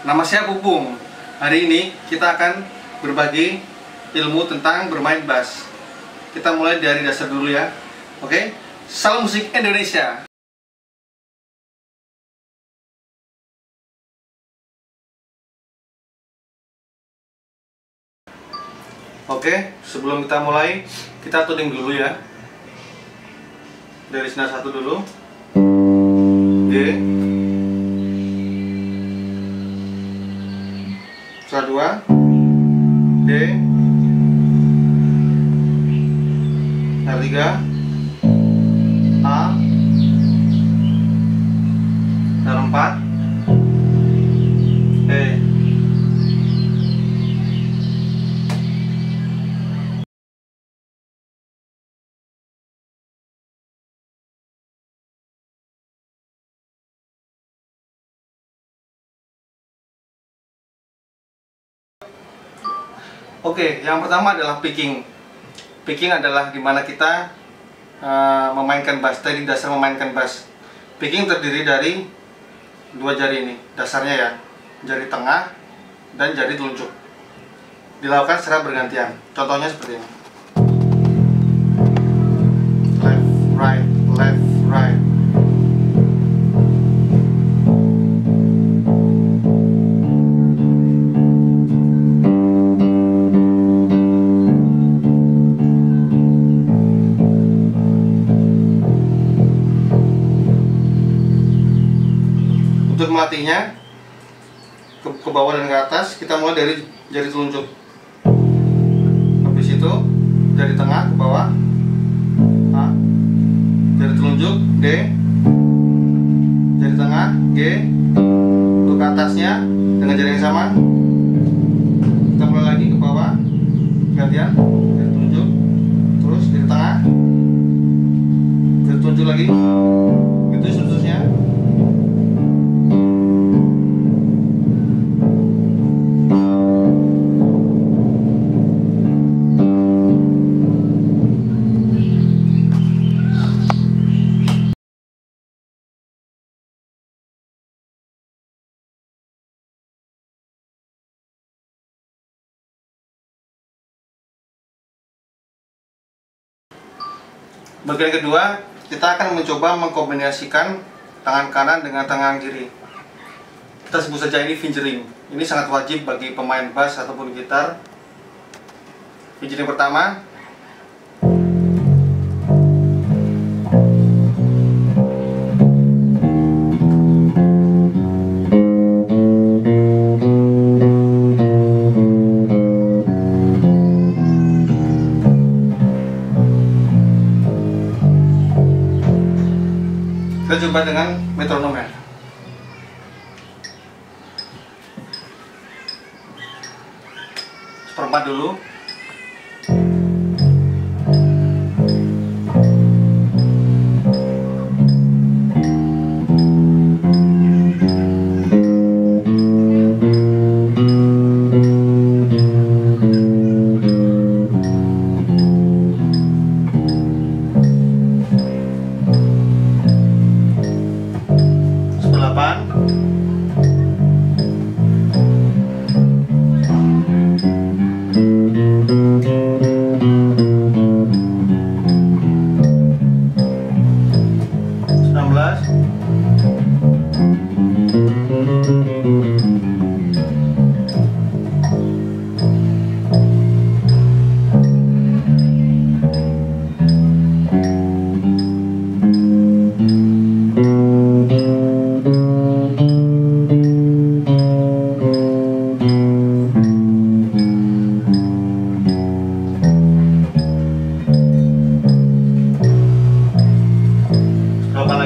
Nama saya Pupung. Hari ini kita akan berbagi ilmu tentang bermain bass. Kita mulai dari dasar dulu ya. Oke? Salam musik Indonesia. Oke, sebelum kita mulai, kita tuning dulu ya. Dari senar 1 dulu. G. Senar 2. D. Senar 3. A. Senar 4. E. Oke, yang pertama adalah picking. Picking adalah dimana kita memainkan bass. Tadi dasar memainkan bass. Picking terdiri dari dua jari ini, dasarnya ya, jari tengah dan jari telunjuk. Dilakukan secara bergantian. Contohnya seperti ini. Left, right, left, right. Untuk melatihnya ke bawah dan ke atas, kita mulai dari jari telunjuk. Habis itu jari tengah ke bawah, A, jari telunjuk D, jari tengah G. Untuk ke atasnya dengan jari yang sama, kita mulai lagi ke bawah, gantian jari telunjuk, terus jari tengah, jari telunjuk lagi, itu seterusnya. Bagian kedua, kita akan mencoba mengkombinasikan tangan kanan dengan tangan kiri. Kita sebut saja ini fingering. Ini sangat wajib bagi pemain bass ataupun gitar. Fingering pertama, kita coba dengan metronom ya. Seperempat dulu.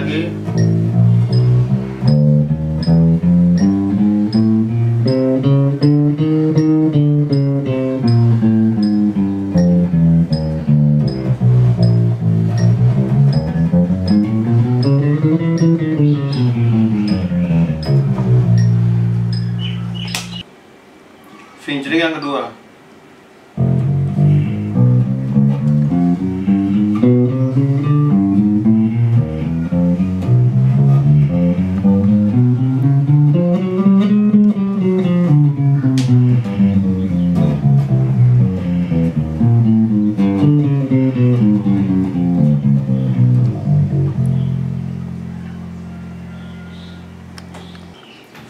lagi. Fingering yang kedua.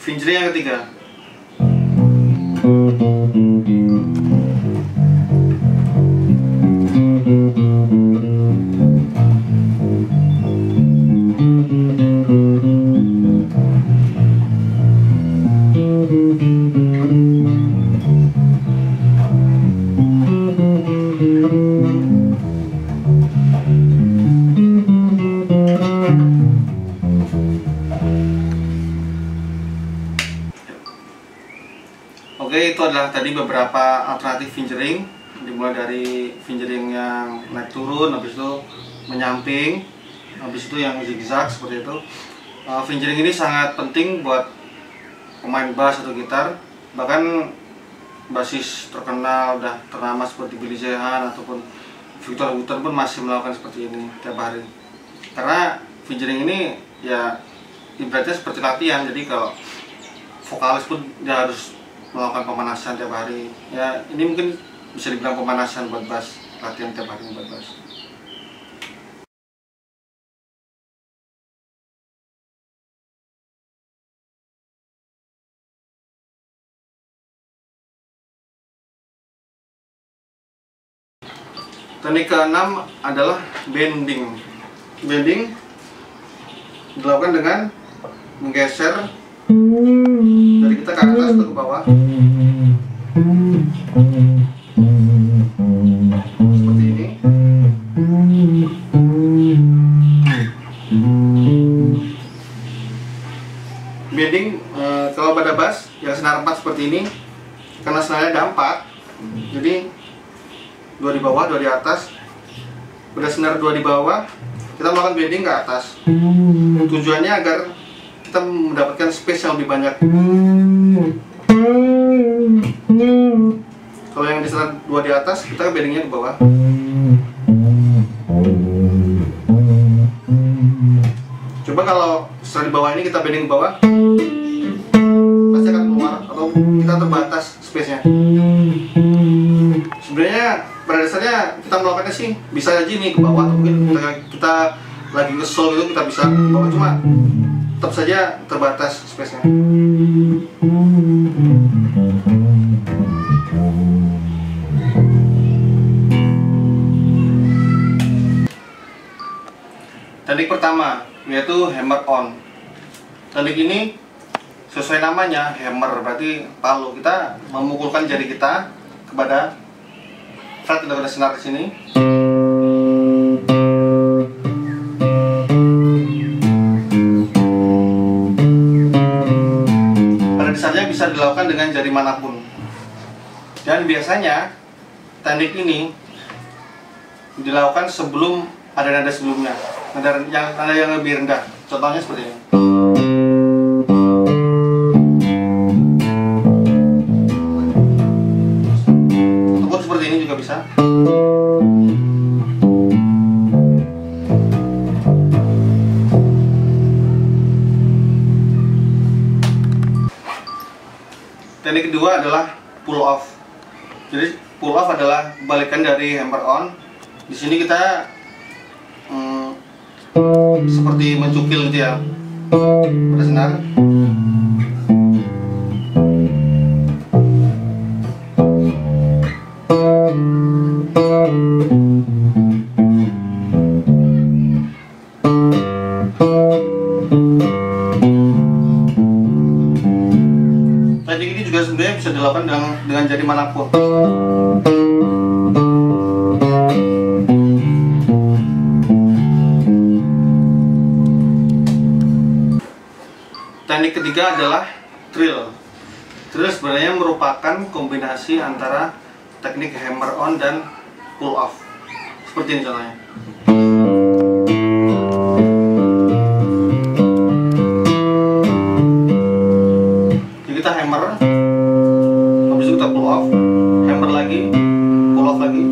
fingering yang ketiga. Oke, itu adalah tadi beberapa alternatif fingering, dimulai dari fingering yang naik turun, habis itu menyamping, habis itu yang zigzag seperti itu. Fingering ini sangat penting buat pemain bass atau gitar, bahkan basis terkenal udah ternama seperti Billy Sheehan ataupun Victor Wooten pun masih melakukan seperti ini tiap hari. Karena fingering ini ya ibaratnya seperti latihan, jadi kalau vokalis pun dia harus melakukan pemanasan tiap hari. Ya ini mungkin bisa dibilang pemanasan buat bass, latihan tiap hari buat bass. Teknik keenam adalah bending. Bending dilakukan dengan menggeser dari kita ke atas atau ke bawah, seperti ini. Bending kalau pada bass yang senar 4 seperti ini, karena senarnya ada 4, jadi 2 di bawah, 2 di atas. Pada senar 2 di bawah, kita melakukan bending ke atas. Tujuannya agar kita mendapatkan space yang lebih banyak. Kalau yang di senar 2 di atas, kita bendingnya ke bawah. Coba kalau senar di bawah ini kita bending ke bawah, pasti akan keluar atau kita terbatas space-nya. Sebenarnya pada dasarnya kita melakukannya sih bisa aja nih ke bawah, atau mungkin kita lagi nge-soul gitu kita bisa ke bawah, cuma tetap saja terbatas space-nya. Teknik pertama yaitu hammer on. Teknik ini sesuai namanya, hammer berarti palu. Kita memukulkan jari kita kepada fret yang ada senar di sini. Pada dasarnya bisa dilakukan dengan jari manapun. Dan biasanya teknik ini dilakukan sebelum ada nada sebelumnya, nada yang lebih rendah. Contohnya seperti ini. Ataupun seperti ini juga bisa. Teknik kedua adalah pull off. Jadi pull off adalah balikan dari hammer on. Di sini kita seperti mencukil gitu ya pada senar. Teknik ini juga sebenarnya bisa dilakukan dengan jari manapun. Teknik ketiga adalah trill. Trill sebenarnya merupakan kombinasi antara teknik hammer on dan pull off. Seperti ini contohnya. Jadi kita hammer, habis itu kita pull off, hammer lagi, pull off lagi.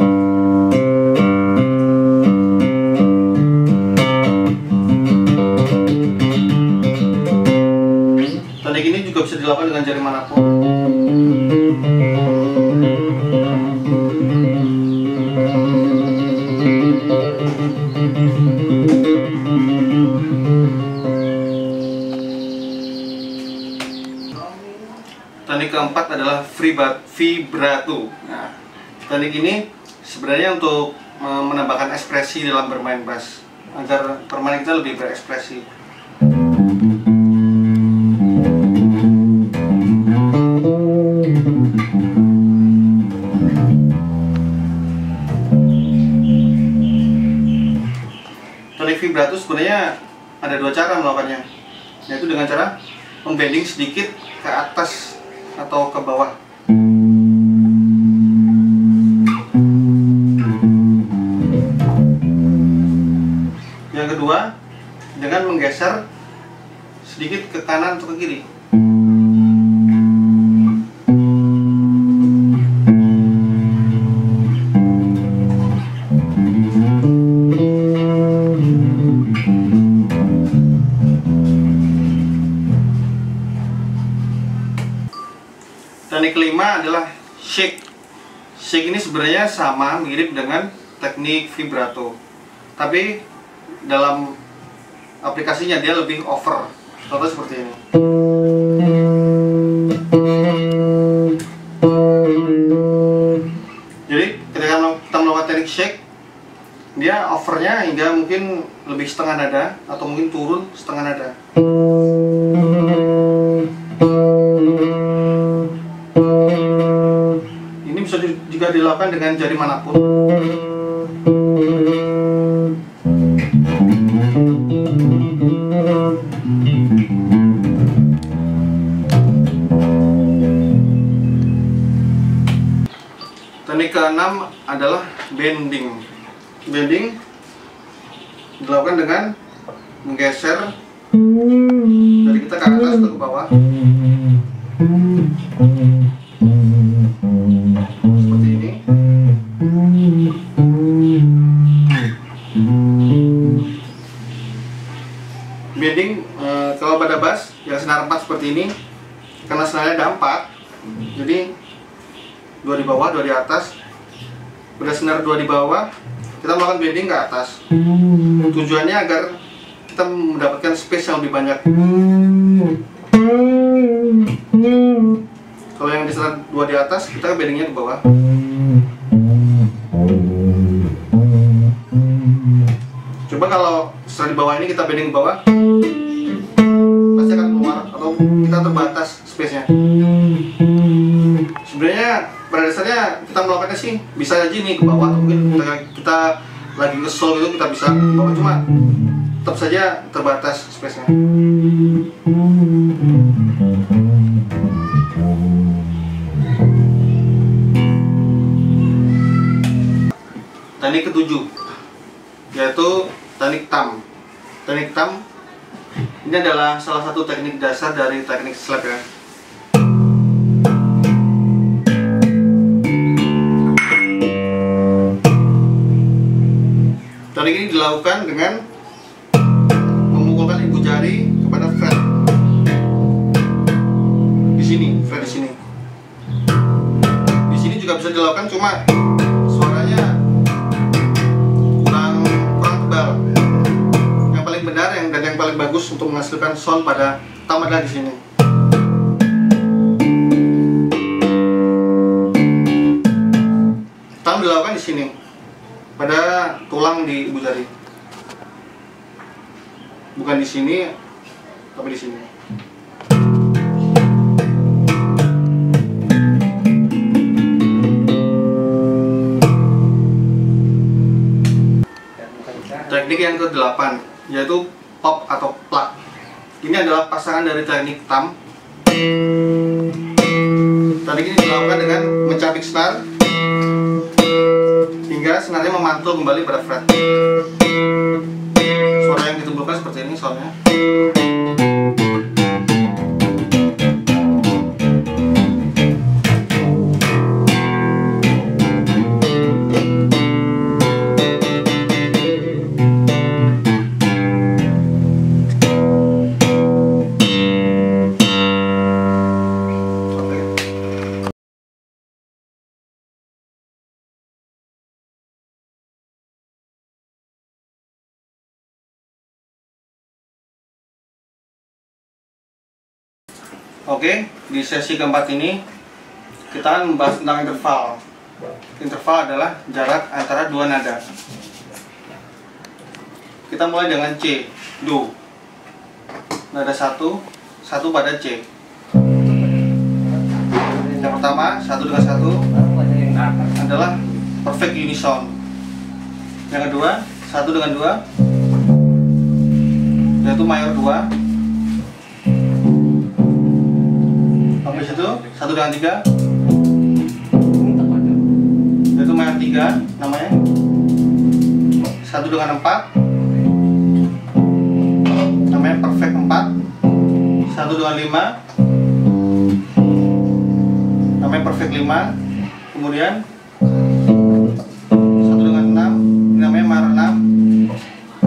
Teknik ini juga bisa dilakukan dengan jari manapun. keempat adalah vibrato. Nah, teknik ini sebenarnya untuk menambahkan ekspresi dalam bermain bass agar permainan kita lebih berekspresi. Teknik vibrato sebenarnya ada dua cara melakukannya, yaitu dengan cara membending sedikit ke atas atau ke bawah. Yang kedua, dengan menggeser sedikit ke kanan atau ke kiri. Teknik kelima adalah shake. Shake ini sebenarnya sama, mirip dengan teknik vibrato, tapi dalam aplikasinya dia lebih over. Contoh seperti ini. Jadi ketika kita melakukan teknik shake, dia overnya hingga mungkin lebih setengah nada atau mungkin turun setengah nada. Ini bisa juga dilakukan dengan jari manapun. Teknik keenam adalah bending. Bending dilakukan dengan menggeser dari kita ke atas atau ke bawah. Seperti ini. Bending kalau pada bass yang senar 4 seperti ini, karena senarnya ada 4, jadi 2 di bawah, 2 di atas. Pada senar 2 di bawah, kita melakukan bending ke atas. Tujuannya agar kita mendapatkan space yang lebih banyak. Kalau yang di senar 2 di atas, kita bendingnya ke bawah. Coba kalau senar di bawah ini kita bending ke bawah, pasti akan keluar atau kita terbatas space-nya. Sebenarnya pada dasarnya kita melakukannya sih bisa aja nih ke bawah, atau mungkin kita lagi nge-slow gitu kita bisa ke bawah, cuma tetap saja terbatas space-nya. Teknik ketujuh yaitu teknik thumb. Teknik thumb ini adalah salah satu teknik dasar dari teknik slap ya. Teknik ini dilakukan dengan memukulkan ibu jari kepada fret di sini, fret di sini. Di sini juga bisa dilakukan, cuma suaranya kurang tebal. Yang paling benar dan yang paling bagus untuk menghasilkan sound pada thumb adalah di sini. Thumb dilakukan di sini, pada tulang di ibu jari, bukan di sini, tapi di sini. Teknik yang ke-8 yaitu pop atau plug. Ini adalah pasangan dari teknik thumb. Teknik ini dilakukan dengan mencabik senar hingga senarnya memantul kembali pada fret. Suara yang ditimbulkan seperti ini soundnya. Oke, di sesi keempat ini kita akan membahas tentang interval. Interval adalah jarak antara dua nada. Kita mulai dengan C, Do. Nada 1 pada C. Yang pertama, 1 dengan 1 adalah perfect unison. Yang kedua, 1 dengan 2 yaitu mayor 2. Habis itu 1 dengan 3 yaitu mayor 3 namanya. 1 dengan 4 namanya perfect 4. 1 dengan 5 namanya perfect 5. Kemudian 1 dengan 6 ini namanya mayor 6.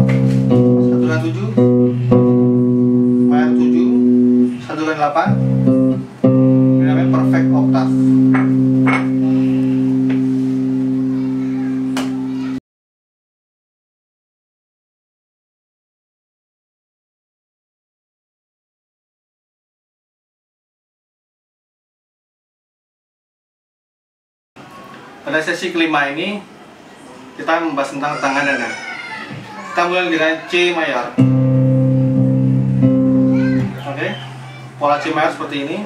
1 dengan 7 mayor 7. 1 dengan 8 ini namanya perfect octave. Pada sesi kelima ini kita membahas tentang tangan nada. Kita mulai dengan C mayor. Oke, pola C mayor seperti ini.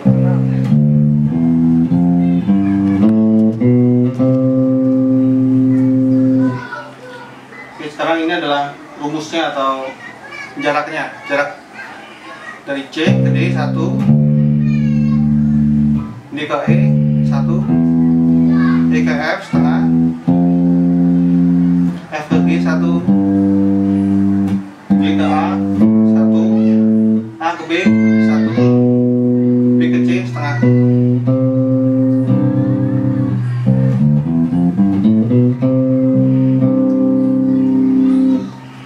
Oke, sekarang ini adalah rumusnya atau jaraknya. Jarak dari C ke D 1, D ke E 1, E ke F setengah, F ke G 1, G ke A 1, A ke B 1, B ke C setengah.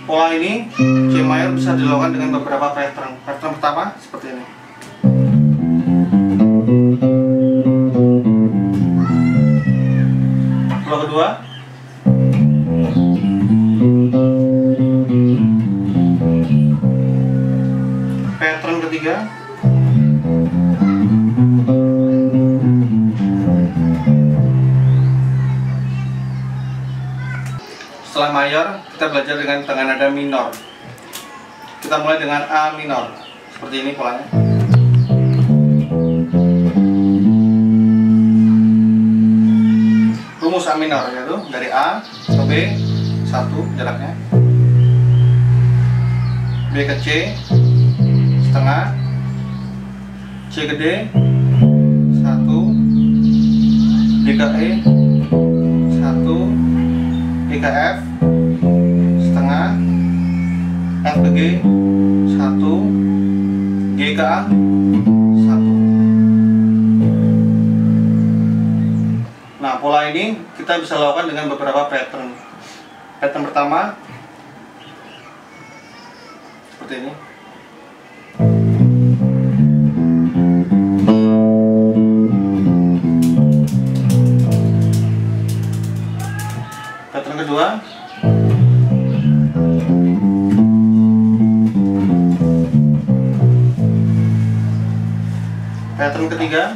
Pola ini C mayor bisa dilakukan dengan beberapa pattern. Pattern pertama seperti ini. Pola kedua, pattern ketiga, setelah mayor kita belajar dengan tengah nada minor. Kita mulai dengan A minor seperti ini polanya. Rumus A minor yaitu dari A ke B 1 jaraknya, B ke C setengah, C ke D 1, D ke E 1, E ke F setengah, F ke G 1, G ke A 1. Nah, pola ini kita bisa lakukan dengan beberapa pattern. Pattern pertama seperti ini. Pattern kedua. Pattern ketiga.